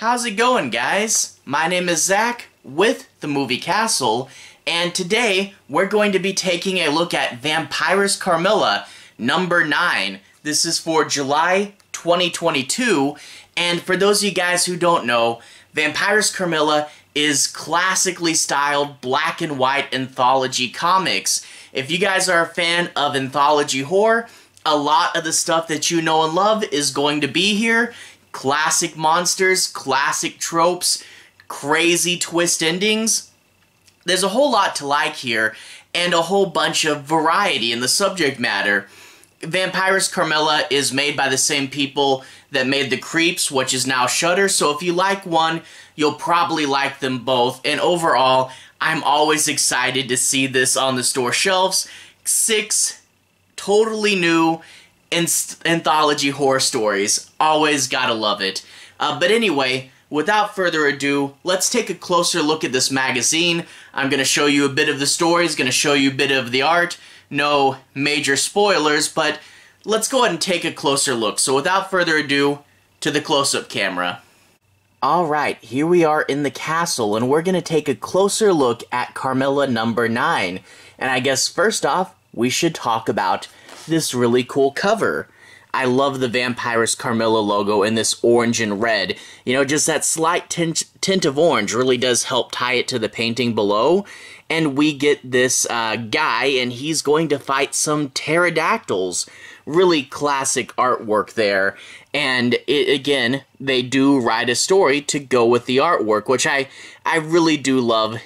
How's it going, guys? My name is Zach with the Movie Castle, and today we're going to be taking a look at Vampiress Carmilla No. 9. This is for July 2022, and for those of you guys who don't know, Vampiress Carmilla is classically styled black and white anthology comics. If you guys are a fan of anthology horror, a lot of the stuff that you know and love is going to be here. Classic monsters, classic tropes, crazy twist endings. There's a whole lot to like here, and a whole bunch of variety in the subject matter. Vampiress Carmilla is made by the same people that made the Creeps, which is now Shudder, so if you like one, you'll probably like them both, and overall, I'm always excited to see this on the store shelves. 6 totally new anthology horror stories. Always gotta love it. But anyway, without further ado, let's take a closer look at this magazine. I'm gonna show you a bit of the stories, gonna show you a bit of the art. No major spoilers, but let's go ahead and take a closer look. So without further ado, to the close-up camera. Alright, here we are in the castle, and we're gonna take a closer look at Carmilla No. 9. And I guess first off, we should talk about this really cool cover. I love the Vampiress Carmilla logo in this orange and red. You know, just that slight tint of orange really does help tie it to the painting below. And we get this guy, and he's going to fight some pterodactyls. Really classic artwork there. And again, they do write a story to go with the artwork, which I really do love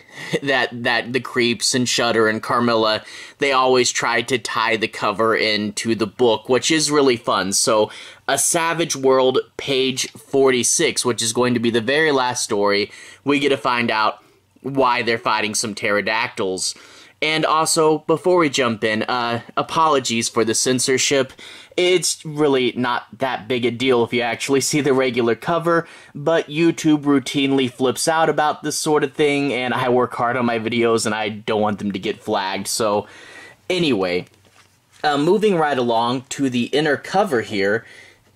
that the Creeps and Shudder and Carmilla, they always try to tie the cover into the book, which is really fun. So, A Savage World, page 46, which is going to be the very last story, we get to find out why they're fighting some pterodactyls. And also, before we jump in, apologies for the censorship. It's really not that big a deal if you actually see the regular cover, but YouTube routinely flips out about this sort of thing, and I work hard on my videos, and I don't want them to get flagged. So, anyway, moving right along to the inner cover here,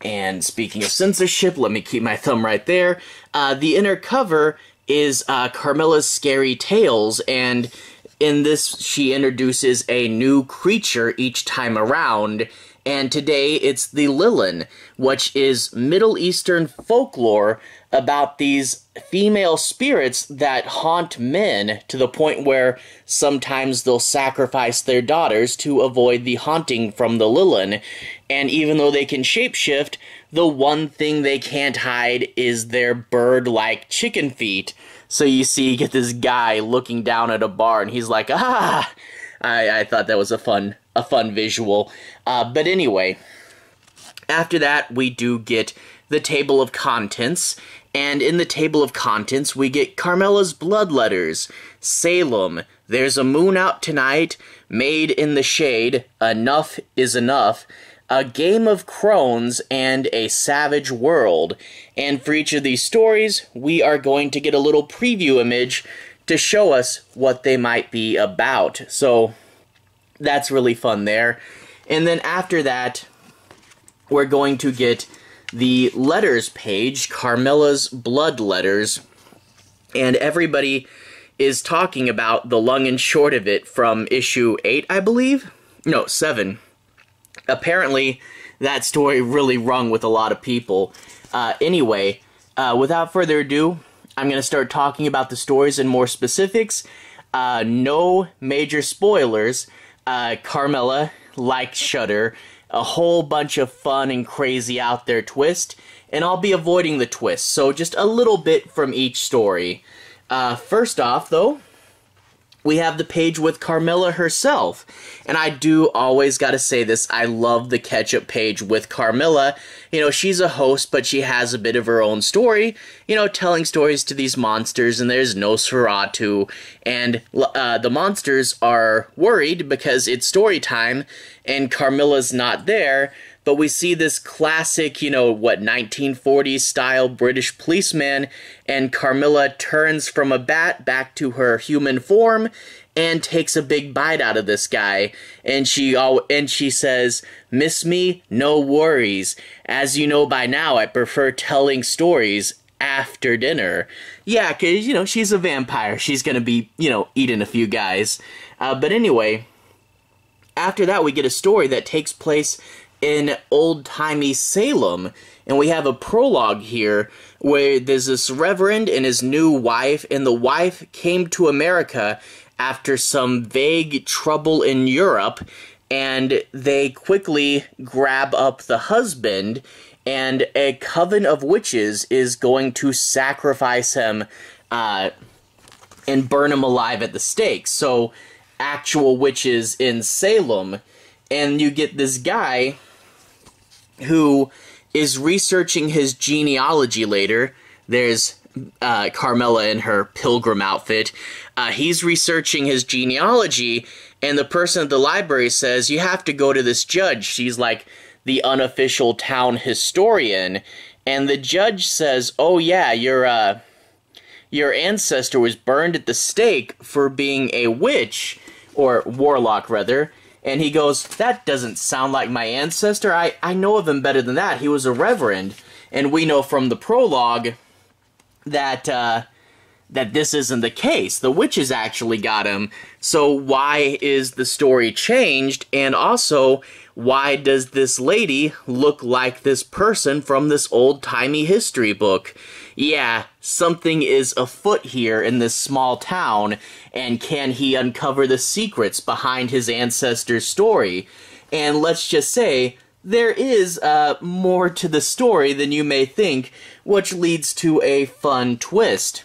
and speaking of censorship, let me keep my thumb right there. The inner cover is Carmilla's Scary Tales, and in this, she introduces a new creature each time around, and today it's the Lilin, which is Middle Eastern folklore about these female spirits that haunt men to the point where sometimes they'll sacrifice their daughters to avoid the haunting from the Lilin. And even though they can shapeshift, the one thing they can't hide is their bird-like chicken feet. So you see, you get this guy looking down at a bar, and he's like, ah! I thought that was a fun visual. But anyway, after that, we do get the table of contents, and in the table of contents, we get Carmilla's blood letters, Salem, There's a Moon Out Tonight, Made in the Shade, Enough is Enough, A Game of Crones, and A Savage World. And for each of these stories, we are going to get a little preview image to show us what they might be about. So, that's really fun there. And then after that, we're going to get the letters page, Carmilla's blood letters. And everybody is talking about the long and short of it from issue 8, I believe? No, 7. Apparently, that story really rung with a lot of people. Anyway, without further ado, I'm going to start talking about the stories in more specifics. No major spoilers. Carmilla, like Shudder, a whole bunch of fun and crazy out there twist, and I'll be avoiding the twists, so just a little bit from each story. First off, though, we have the page with Carmilla herself, and I do always gotta say this, I love the catch-up page with Carmilla. You know, she's a host, but she has a bit of her own story, you know, telling stories to these monsters, and there's Nosferatu, and the monsters are worried because it's story time, and Carmilla's not there, but we see this classic, you know, 1940s style British policeman, and Carmilla turns from a bat back to her human form and takes a big bite out of this guy, and she says, "Miss me? No worries. As you know by now, I prefer telling stories. after dinner. Yeah, because, you know, she's a vampire. She's gonna be, you know, eating a few guys. But anyway, after that, we get a story that takes place in old-timey Salem. And we have a prologue here where there's this reverend and his new wife, and the wife came to America after some vague trouble in Europe, and they quickly grab up the husband, and a coven of witches is going to sacrifice him and burn him alive at the stake. So, actual witches in Salem, and you get this guy who is researching his genealogy later. There's Carmilla in her pilgrim outfit. He's researching his genealogy, and the person at the library says, you have to go to this judge. She's like the unofficial town historian. And the judge says, oh yeah, your ancestor was burned at the stake for being a witch, or warlock rather. And he goes, that doesn't sound like my ancestor. I know of him better than that. He was a reverend. And we know from the prologue that that this isn't the case. The witches actually got him. So why is the story changed? And also, why does this lady look like this person from this old-timey history book? Yeah, something is afoot here in this small town, and can he uncover the secrets behind his ancestor's story? And let's just say, there is more to the story than you may think, which leads to a fun twist.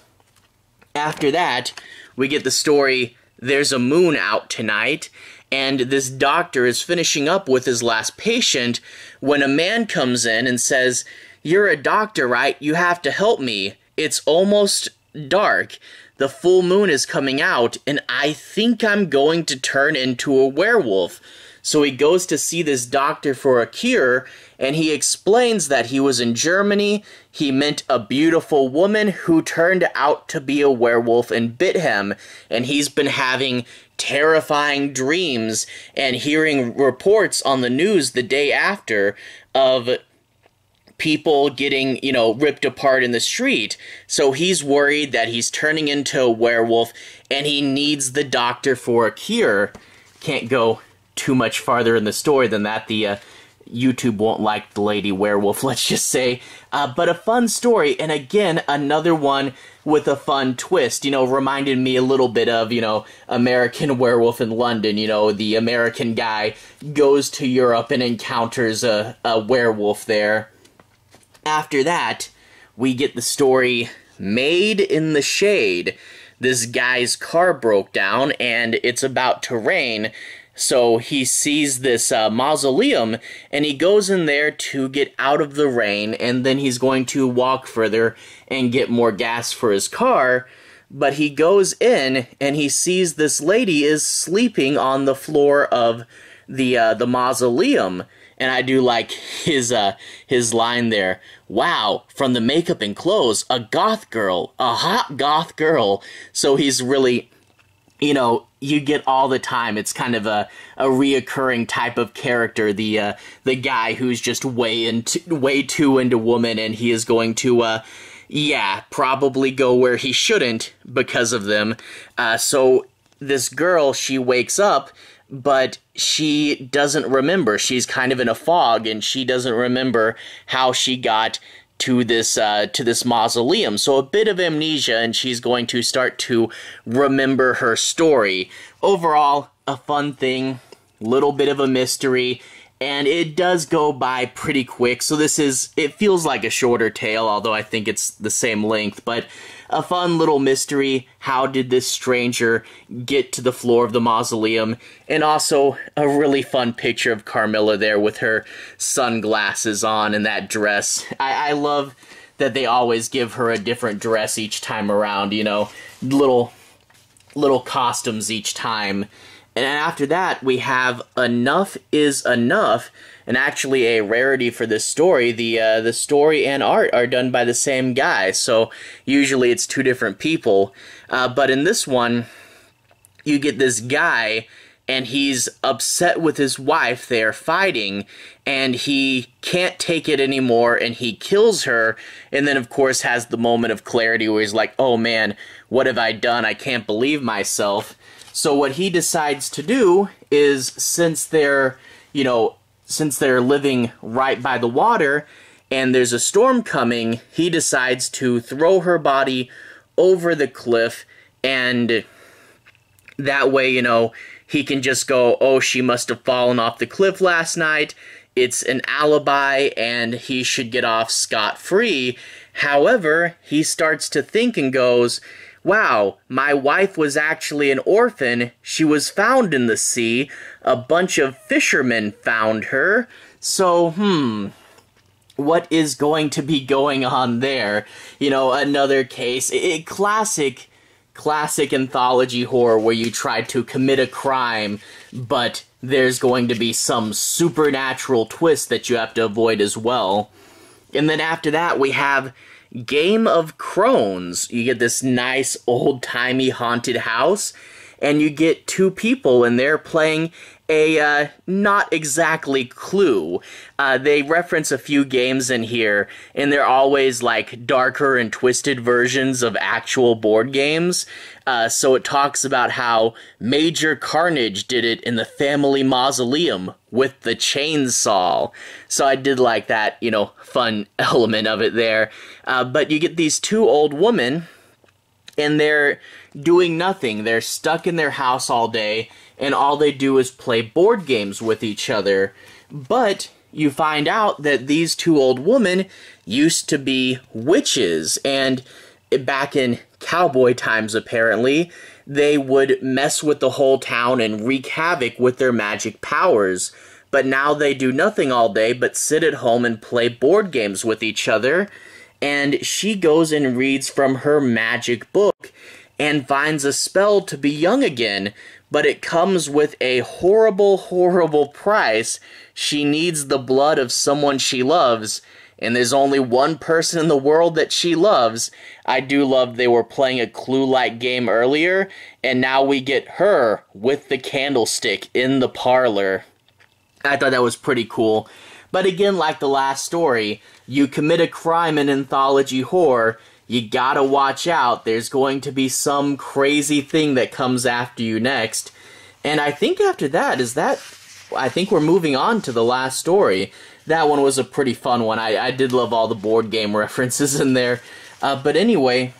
After that, we get the story, there's a moon out tonight, and this doctor is finishing up with his last patient when a man comes in and says, you're a doctor, right? You have to help me. It's almost dark. The full moon is coming out, and I think I'm going to turn into a werewolf. So he goes to see this doctor for a cure, and he explains that he was in Germany, he met a beautiful woman who turned out to be a werewolf and bit him, and he's been having terrifying dreams and hearing reports on the news the day after of people getting, you know, ripped apart in the street. So he's worried that he's turning into a werewolf, and he needs the doctor for a cure. Can't go too much farther in the story than that. The YouTube won't like the lady werewolf, let's just say. But a fun story, and again, another one with a fun twist. You know, reminded me a little bit of, you know, American Werewolf in London. You know, the American guy goes to Europe and encounters a werewolf there. After that, we get the story Made in the Shade. This guy's car broke down, and it's about to rain. So he sees this mausoleum, and he goes in there to get out of the rain, and then he's going to walk further and get more gas for his car. But he goes in, and he sees this lady is sleeping on the floor of the mausoleum. And I do like his line there. Wow, from the makeup and clothes, a goth girl, a hot goth girl. So he's really, you know, you get all the time. It's kind of a reoccurring type of character, the guy who's just way too into women, and he is going to, yeah, probably go where he shouldn't because of them. So this girl, she wakes up, but she doesn't remember. She's kind of in a fog, and she doesn't remember how she got to this mausoleum. So a bit of amnesia, and she's going to start to remember her story. Overall, a fun thing, little bit of a mystery, and it does go by pretty quick. So it feels like a shorter tale, although I think it's the same length, but a fun little mystery. How did this stranger get to the floor of the mausoleum? And also a really fun picture of Carmilla there with her sunglasses on and that dress. I love that they always give her a different dress each time around, you know, little costumes each time. And after that, we have Enough is Enough, and actually a rarity for this story. The story and art are done by the same guy, so usually it's two different people. But in this one, you get this guy and he's upset with his wife. They are fighting, and he can't take it anymore, and he kills her, and then, of course, has the moment of clarity where he's like, oh man, what have I done? I can't believe myself. So what he decides to do is, since they're living right by the water, and there's a storm coming, he decides to throw her body over the cliff, and that way, he can just go, oh, she must have fallen off the cliff last night, it's an alibi, and he should get off scot-free. However, he starts to think and goes, wow, my wife was actually an orphan, she was found in the sea, a bunch of fishermen found her, so, what is going to be going on there? Another case, classic anthology horror where you try to commit a crime, but there's going to be some supernatural twist that you have to avoid as well. And then after that, we have Game of Crones. You get this nice old-timey haunted house, and you get two people, and they're playing a not exactly Clue. They reference a few games in here, and they're always like darker and twisted versions of actual board games. So it talks about how Major Carnage did it in the family mausoleum with the chainsaw. So I did like that, fun element of it there. But you get these two old women, and they're doing nothing. They're stuck in their house all day, and all they do is play board games with each other. But you find out that these two old women used to be witches, and back in cowboy times, apparently, they would mess with the whole town and wreak havoc with their magic powers. But now they do nothing all day but sit at home and play board games with each other, and she goes and reads from her magic book and finds a spell to be young again, but it comes with a horrible, horrible price. She needs the blood of someone she loves, and there's only one person in the world that she loves. I do love they were playing a Clue-like game earlier, and now we get her with the candlestick in the parlor. I thought that was pretty cool. But again, like the last story, you commit a crime in anthology horror, you gotta watch out. There's going to be some crazy thing that comes after you next. And I think after that, I think we're moving on to the last story. That one was a pretty fun one. I did love all the board game references in there. But anyway,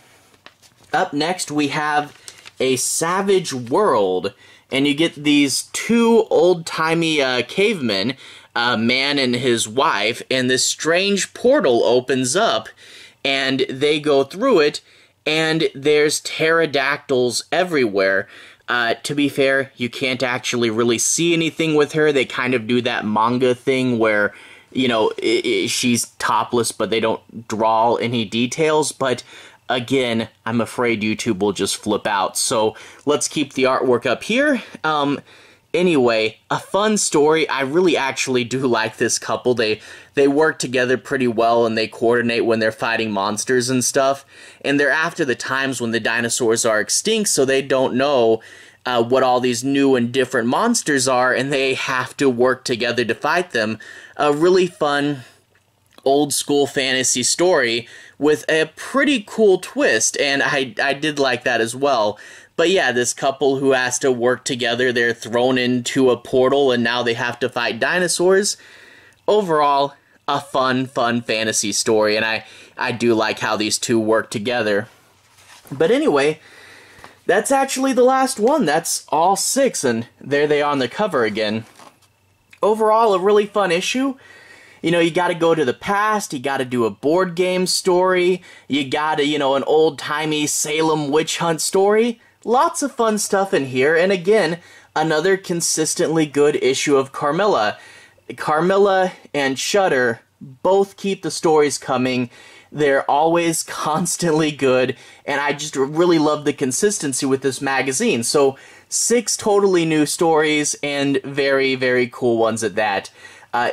up next we have A Savage World. And you get these two old-timey cavemen, a man and his wife, and this strange portal opens up, and they go through it, and there's pterodactyls everywhere. To be fair, you can't actually really see anything with her. They kind of do that manga thing where, she's topless, but they don't draw any details. But again, I'm afraid YouTube will just flip out. So let's keep the artwork up here. Anyway, a fun story. I really actually do like this couple. They work together pretty well, and they coordinate when they're fighting monsters and stuff. And they're after the times when the dinosaurs are extinct, so they don't know what all these new and different monsters are, and they have to work together to fight them. A really fun, old-school fantasy story with a pretty cool twist, and I did like that as well. But yeah, this couple who has to work together, they're thrown into a portal and now they have to fight dinosaurs. Overall, a fun fantasy story, and I do like how these two work together. But anyway, that's actually the last one. That's all 6, and there they are on the cover again. Overall, a really fun issue. You gotta go to the past, you gotta do a board game story, you gotta, an old-timey Salem witch hunt story. Lots of fun stuff in here, and again, another consistently good issue of Carmilla. Carmilla and Shudder both keep the stories coming. They're always constantly good, and I just really love the consistency with this magazine. So, 6 totally new stories, and very, very cool ones at that.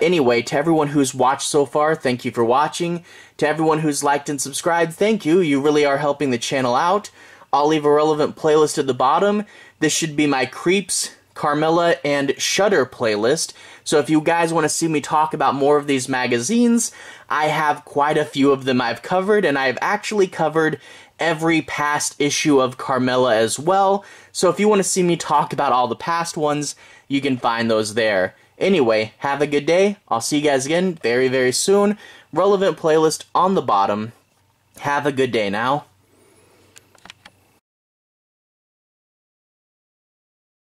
Anyway, to everyone who's watched so far, thank you for watching. To everyone who's liked and subscribed, thank you. You really are helping the channel out. I'll leave a relevant playlist at the bottom. This should be my Creeps Carmilla and Shudder playlist. So if you guys want to see me talk about more of these magazines, I have quite a few of them I've covered, and I've actually covered every past issue of Carmilla as well. So if you want to see me talk about all the past ones, you can find those there. Anyway, have a good day. I'll see you guys again very, very soon. Relevant playlist on the bottom. Have a good day now.